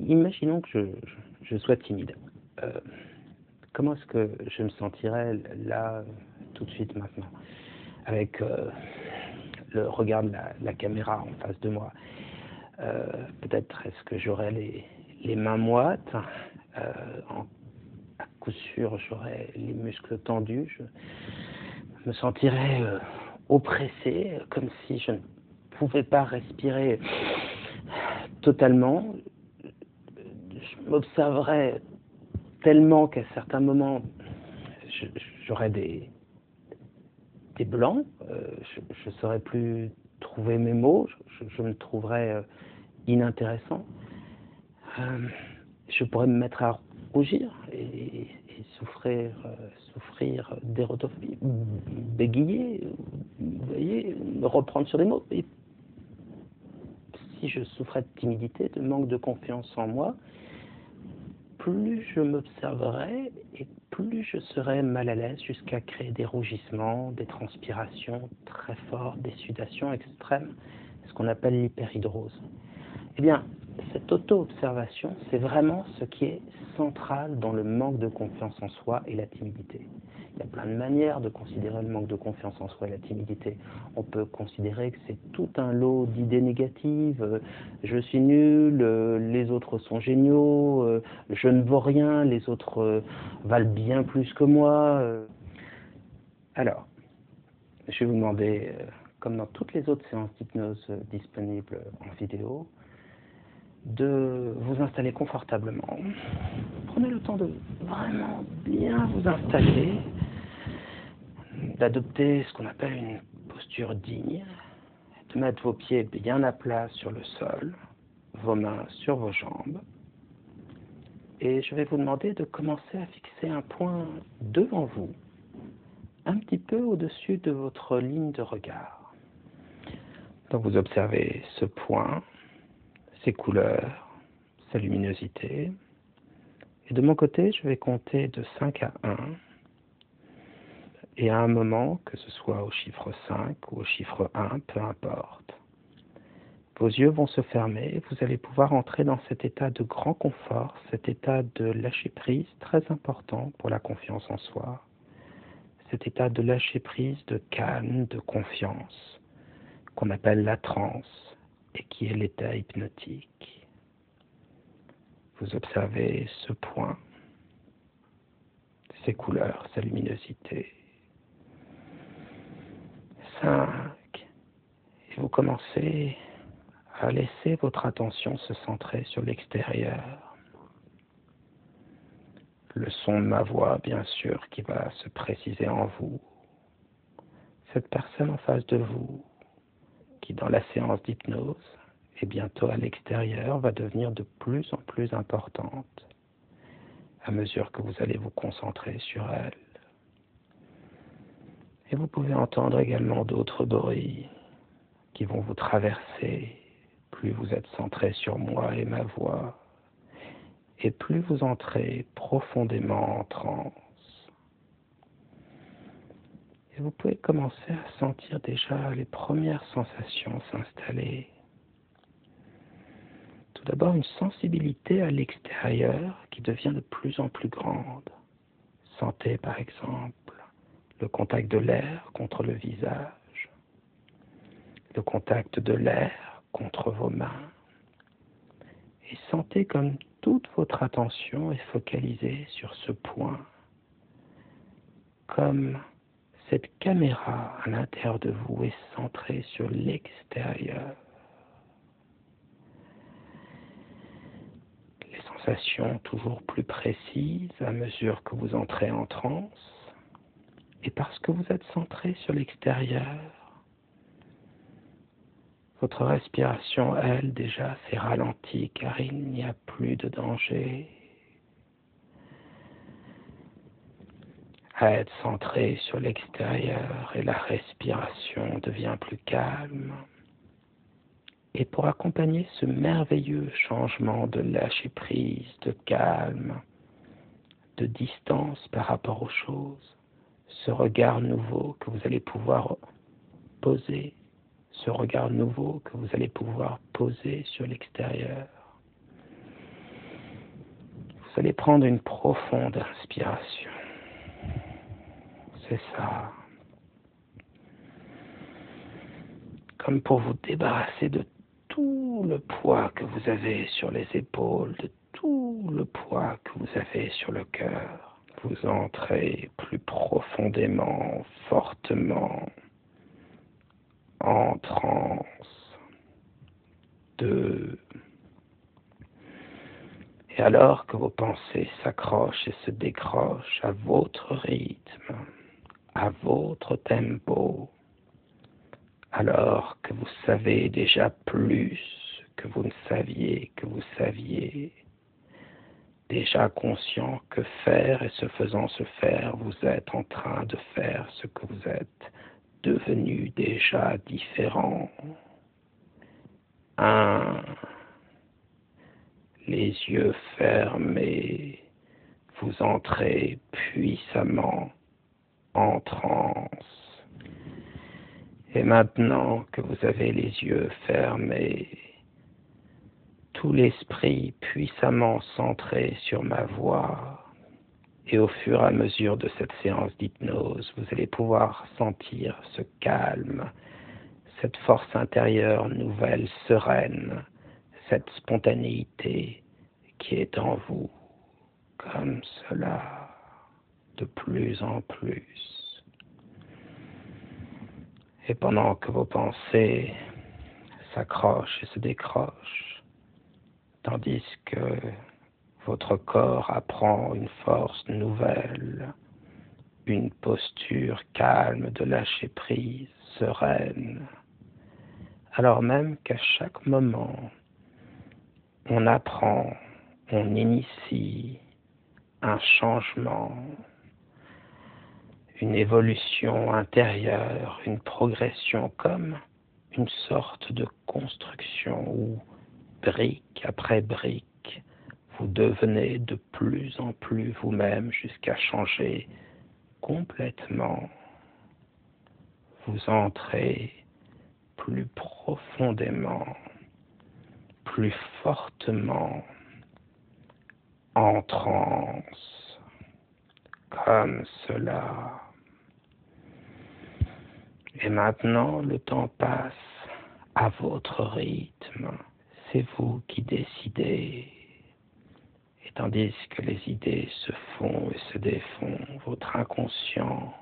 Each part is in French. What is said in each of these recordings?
Imaginons que je sois timide. Comment est-ce que je me sentirais là, tout de suite, maintenant, avec le regard de la caméra en face de moi? Peut-être est-ce que j'aurais les mains moites, à coup sûr j'aurais les muscles tendus, je me sentirais oppressé, comme si je ne pouvais pas respirer totalement. Je m'observerais tellement qu'à certains moments, j'aurais des blancs, je ne saurais plus trouver mes mots, je me trouverais inintéressant. Je pourrais me mettre à rougir et souffrir d'érotophobie, bégayer, vous voyez, me reprendre sur des mots. Et si je souffrais de timidité, de manque de confiance en moi, plus je m'observerais et plus je serais mal à l'aise jusqu'à créer des rougissements, des transpirations très fortes, des sudations extrêmes, ce qu'on appelle l'hyperhidrose. Eh bien, cette auto-observation, c'est vraiment ce qui est central dans le manque de confiance en soi et la timidité. Il y a plein de manières de considérer le manque de confiance en soi et la timidité. On peut considérer que c'est tout un lot d'idées négatives, je suis nul, les autres sont géniaux, je ne vaux rien, les autres valent bien plus que moi. Alors, je vais vous demander, comme dans toutes les autres séances d'hypnose disponibles en vidéo, de vous installer confortablement. Prenez le temps de vraiment bien vous installer, d'adopter ce qu'on appelle une posture digne, de mettre vos pieds bien à plat sur le sol, vos mains sur vos jambes. Et je vais vous demander de commencer à fixer un point devant vous, un petit peu au-dessus de votre ligne de regard. Donc vous observez ce point, ses couleurs, sa luminosité. Et de mon côté, je vais compter de 5 à 1. Et à un moment, que ce soit au chiffre 5 ou au chiffre 1, peu importe, vos yeux vont se fermer et vous allez pouvoir entrer dans cet état de grand confort, cet état de lâcher-prise très important pour la confiance en soi, cet état de lâcher-prise, de calme, de confiance, qu'on appelle la transe et qui est l'état hypnotique. Vous observez ce point, ses couleurs, sa luminosité. 5. Et vous commencez à laisser votre attention se centrer sur l'extérieur. Le son de ma voix, bien sûr, qui va se préciser en vous. Cette personne en face de vous, qui dans la séance d'hypnose et bientôt à l'extérieur, va devenir de plus en plus importante à mesure que vous allez vous concentrer sur elle. Et vous pouvez entendre également d'autres bruits qui vont vous traverser. Plus vous êtes centré sur moi et ma voix, et plus vous entrez profondément en transe. Et vous pouvez commencer à sentir déjà les premières sensations s'installer. Tout d'abord, une sensibilité à l'extérieur qui devient de plus en plus grande. Sentez par exemple le contact de l'air contre le visage, le contact de l'air contre vos mains. Et sentez comme toute votre attention est focalisée sur ce point, comme cette caméra à l'intérieur de vous est centrée sur l'extérieur. Les sensations toujours plus précises à mesure que vous entrez en transe, et parce que vous êtes centré sur l'extérieur, votre respiration, elle, déjà s'est ralentie car il n'y a plus de danger. À être centré sur l'extérieur et la respiration devient plus calme. Et pour accompagner ce merveilleux changement de lâcher prise, de calme, de distance par rapport aux choses, ce regard nouveau que vous allez pouvoir poser, ce regard nouveau que vous allez pouvoir poser sur l'extérieur. Vous allez prendre une profonde inspiration. C'est ça. Comme pour vous débarrasser de tout le poids que vous avez sur les épaules, de tout le poids que vous avez sur le cœur. Vous entrez plus profondément, fortement, en transe. 2. Et alors que vos pensées s'accrochent et se décrochent à votre rythme, à votre tempo, alors que vous savez déjà plus que vous ne saviez que vous saviez, déjà conscient que faire et se faisant se faire, vous êtes en train de faire ce que vous êtes devenu déjà différent. 1. Les yeux fermés, vous entrez puissamment en transe. Et maintenant que vous avez les yeux fermés, tout l'esprit puissamment centré sur ma voix, et au fur et à mesure de cette séance d'hypnose, vous allez pouvoir sentir ce calme, cette force intérieure nouvelle, sereine, cette spontanéité qui est en vous, comme cela, de plus en plus. Et pendant que vos pensées s'accrochent et se décrochent, tandis que votre corps apprend une force nouvelle, une posture calme de lâcher prise, sereine, alors même qu'à chaque moment, on apprend, on initie un changement, une évolution intérieure, une progression comme une sorte de construction où, brique après brique, vous devenez de plus en plus vous-même jusqu'à changer complètement. Vous entrez plus profondément, plus fortement en transe, comme cela. Et maintenant, le temps passe à votre rythme. C'est vous qui décidez. Et tandis que les idées se font et se défont, votre inconscient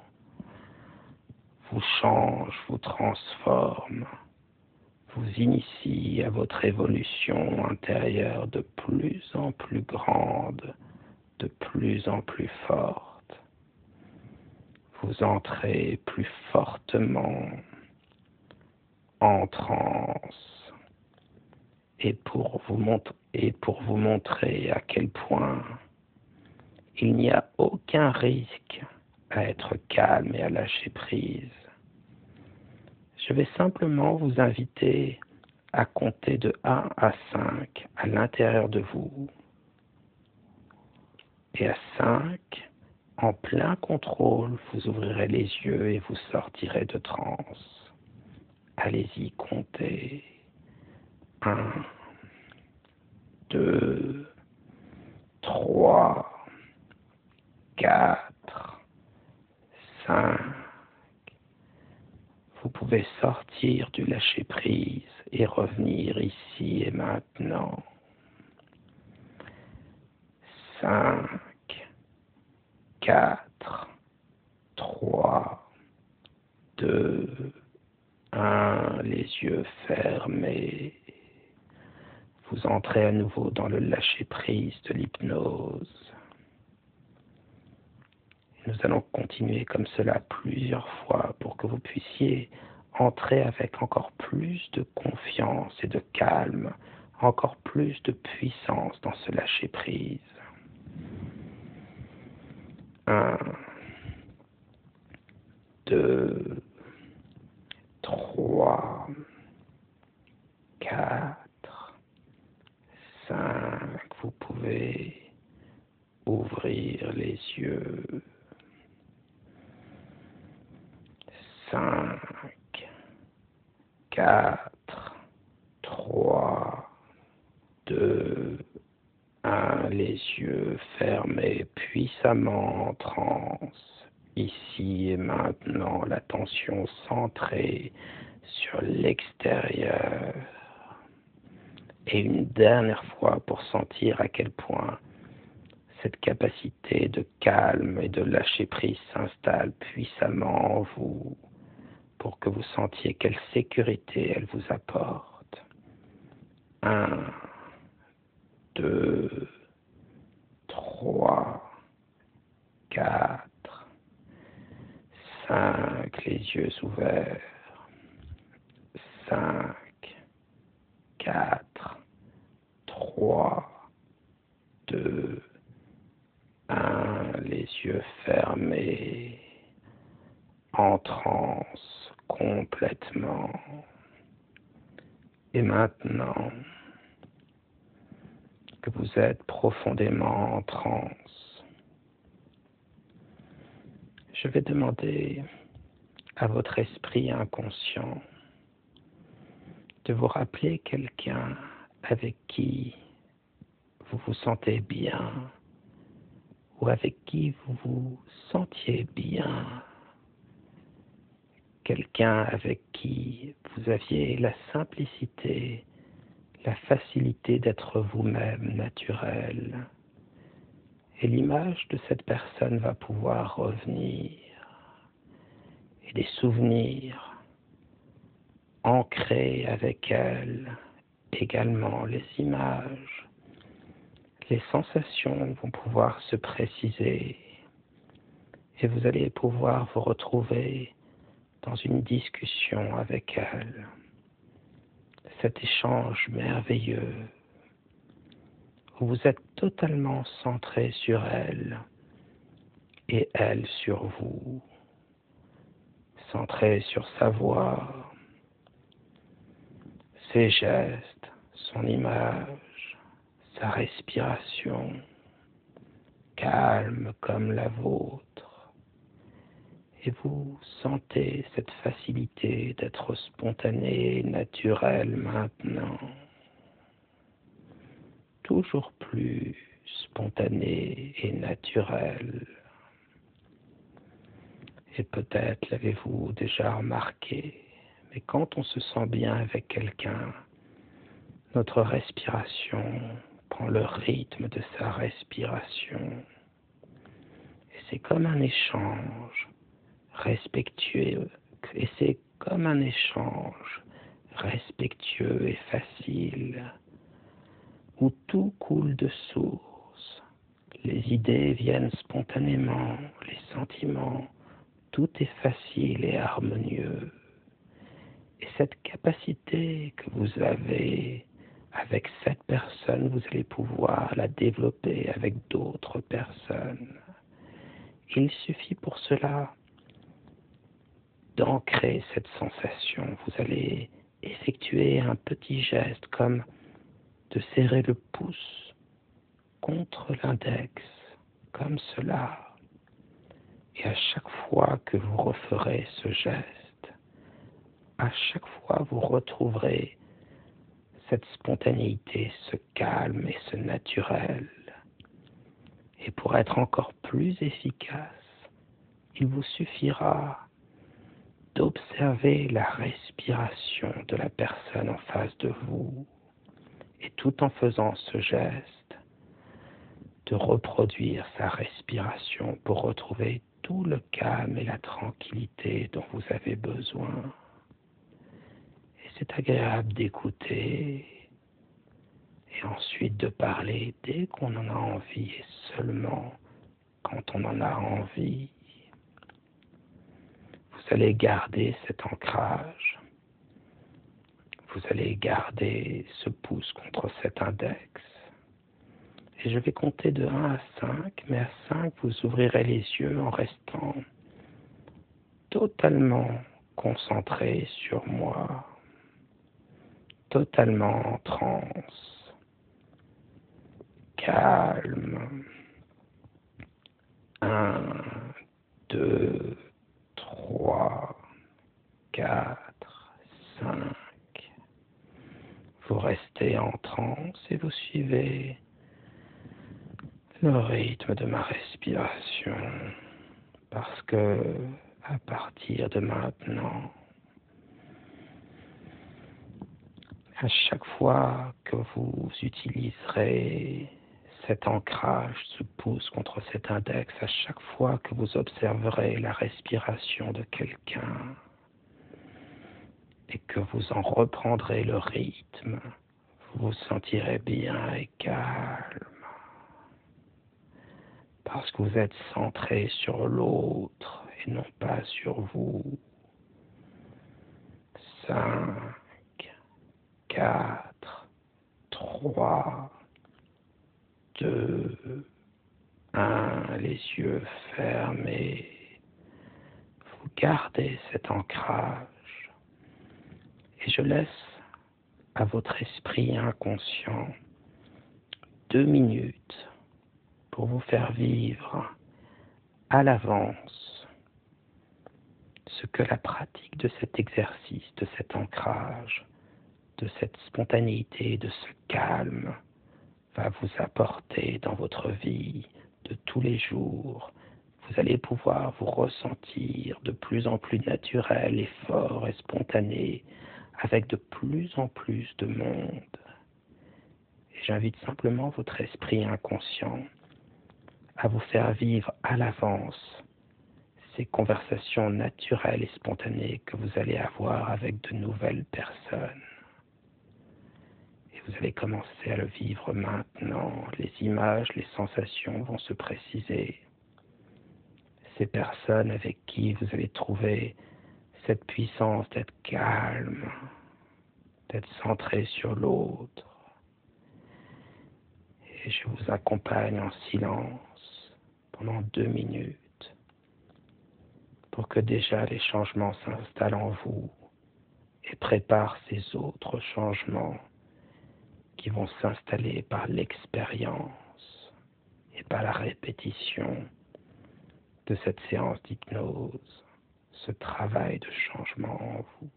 vous change, vous transforme, vous initie à votre évolution intérieure de plus en plus grande, de plus en plus forte. Vous entrez plus fortement en transe. Et pour vous montrer à quel point il n'y a aucun risque à être calme et à lâcher prise, je vais simplement vous inviter à compter de 1 à 5 à l'intérieur de vous. Et à 5, en plein contrôle, vous ouvrirez les yeux et vous sortirez de transe. Allez-y, comptez. 1, 2, 3, 4, 5. Vous pouvez sortir du lâcher-prise et revenir ici et maintenant. 5, 4, 3, 2, 1, les yeux fermés. Vous entrez à nouveau dans le lâcher-prise de l'hypnose. Nous allons continuer comme cela plusieurs fois pour que vous puissiez entrer avec encore plus de confiance et de calme, encore plus de puissance dans ce lâcher-prise. 1, 2, 3, 4, pouvez ouvrir les yeux. 5, 4, 3, 2, 1. Les yeux fermés, puissamment en transe. Ici et maintenant, l'attention centrée sur l'extérieur. Et une dernière fois pour sentir à quel point cette capacité de calme et de lâcher prise s'installe puissamment en vous pour que vous sentiez quelle sécurité elle vous apporte. 1, 2, 3, 4, 5, les yeux ouverts. 5, 4, 3, 2, 1, les yeux fermés, en transe complètement. Et maintenant que vous êtes profondément en transe, je vais demander à votre esprit inconscient de vous rappeler quelqu'un avec qui vous vous sentez bien ou avec qui vous vous sentiez bien. Quelqu'un avec qui vous aviez la simplicité, la facilité d'être vous-même naturel. Et l'image de cette personne va pouvoir revenir. Et des souvenirs ancrés avec elle, également les images, les sensations vont pouvoir se préciser. Et vous allez pouvoir vous retrouver dans une discussion avec elle. Cet échange merveilleux où vous êtes totalement centré sur elle et elle sur vous, centré sur sa voix, ses gestes, son image, sa respiration, calme comme la vôtre. Et vous sentez cette facilité d'être spontané, naturel maintenant. Toujours plus spontané et naturel. Et peut-être l'avez-vous déjà remarqué, mais quand on se sent bien avec quelqu'un, notre respiration prend le rythme de sa respiration. Et c'est comme un échange respectueux, et c'est comme un échange respectueux et facile, où tout coule de source. Les idées viennent spontanément, les sentiments, tout est facile et harmonieux. Et cette capacité que vous avez avec cette personne, vous allez pouvoir la développer avec d'autres personnes. Il suffit pour cela d'ancrer cette sensation. Vous allez effectuer un petit geste comme de serrer le pouce contre l'index, comme cela. Et à chaque fois que vous referez ce geste, à chaque fois vous retrouverez cette spontanéité, ce calme et ce naturel. Et pour être encore plus efficace, il vous suffira d'observer la respiration de la personne en face de vous. Et tout en faisant ce geste, de reproduire sa respiration pour retrouver tout le calme et la tranquillité dont vous avez besoin. Et c'est agréable d'écouter et ensuite de parler dès qu'on en a envie et seulement quand on en a envie. Vous allez garder cet ancrage. Vous allez garder ce pouce contre cet index. Et je vais compter de 1 à 5, mais à 5, vous ouvrirez les yeux en restant totalement concentré sur moi, totalement en transe. calme. 1, 2, 3, 4, 5. Vous restez en transe et vous suivez le rythme de ma respiration. Parce que, à partir de maintenant, à chaque fois que vous utiliserez cet ancrage ce pouce contre cet index, à chaque fois que vous observerez la respiration de quelqu'un et que vous en reprendrez le rythme, vous vous sentirez bien et calme. Parce que vous êtes centré sur l'autre et non pas sur vous. 5, 4, 3, 2, 1, les yeux fermés. Vous gardez cet ancrage et je laisse à votre esprit inconscient 2 minutes pour vous faire vivre à l'avance ce que la pratique de cet exercice, de cet ancrage, de cette spontanéité, de ce calme va vous apporter dans votre vie de tous les jours. Vous allez pouvoir vous ressentir de plus en plus naturel et fort et spontané avec de plus en plus de monde. Et j'invite simplement votre esprit inconscient à vous faire vivre à l'avance ces conversations naturelles et spontanées que vous allez avoir avec de nouvelles personnes. Et vous allez commencer à le vivre maintenant. Les images, les sensations vont se préciser. Ces personnes avec qui vous allez trouver cette puissance d'être calme, d'être centré sur l'autre. Et je vous accompagne en silence pendant 2 minutes pour que déjà les changements s'installent en vous et préparent ces autres changements qui vont s'installer par l'expérience et par la répétition de cette séance d'hypnose, ce travail de changement en vous.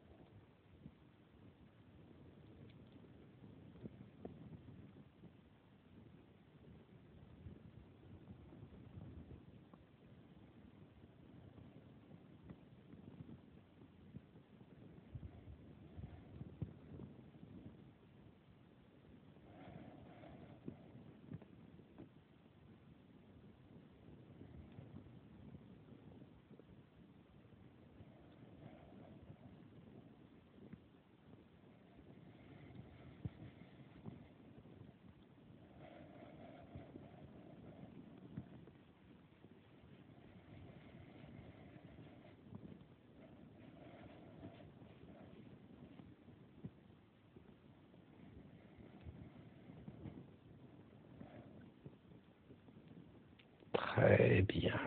Très bien.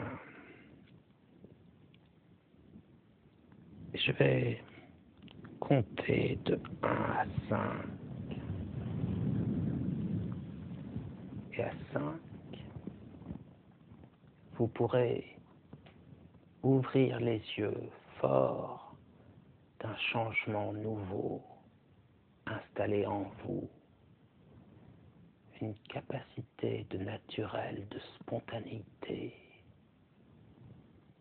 Je vais compter de 1 à 5. Et à 5, vous pourrez ouvrir les yeux forts d'un changement nouveau installé en vous, une capacité de naturel, de spontanéité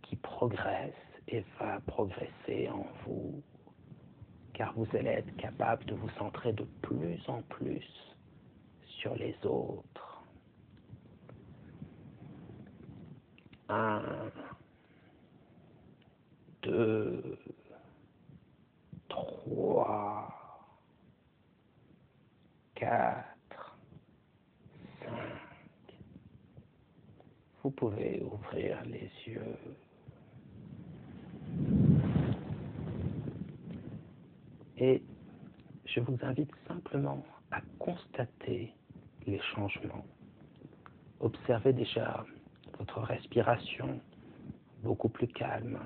qui progresse et va progresser en vous, car vous allez être capable de vous centrer de plus en plus sur les autres. 1, 2, 3, 4, 5. Vous pouvez ouvrir les yeux. Et je vous invite simplement à constater les changements. Observez déjà votre respiration beaucoup plus calme.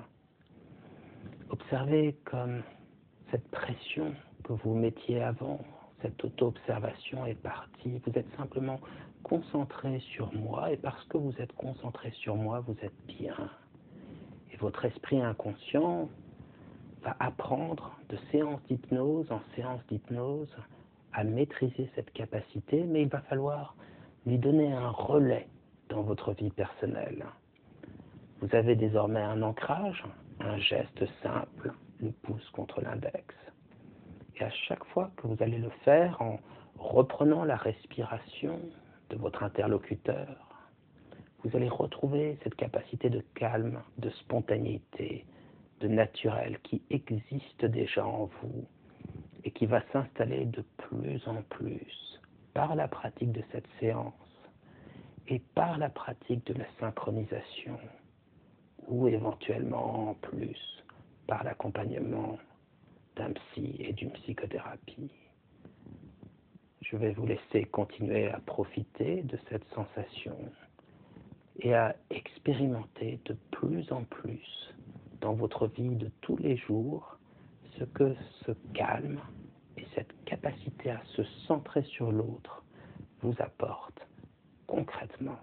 Observez comme cette pression que vous mettiez avant cette auto-observation est partie. Vous êtes simplement concentré sur moi, et parce que vous êtes concentré sur moi, vous êtes bien. Et votre esprit inconscient va apprendre de séance d'hypnose en séance d'hypnose à maîtriser cette capacité, mais il va falloir lui donner un relais dans votre vie personnelle. Vous avez désormais un ancrage, un geste simple, le pouce contre l'index. Et à chaque fois que vous allez le faire en reprenant la respiration de votre interlocuteur, vous allez retrouver cette capacité de calme, de spontanéité, de naturel qui existe déjà en vous et qui va s'installer de plus en plus par la pratique de cette séance et par la pratique de la synchronisation ou éventuellement en plus par l'accompagnement d'un psy et d'une psychothérapie. Je vais vous laisser continuer à profiter de cette sensation et à expérimenter de plus en plus dans votre vie de tous les jours ce que ce calme et cette capacité à se centrer sur l'autre vous apporte concrètement.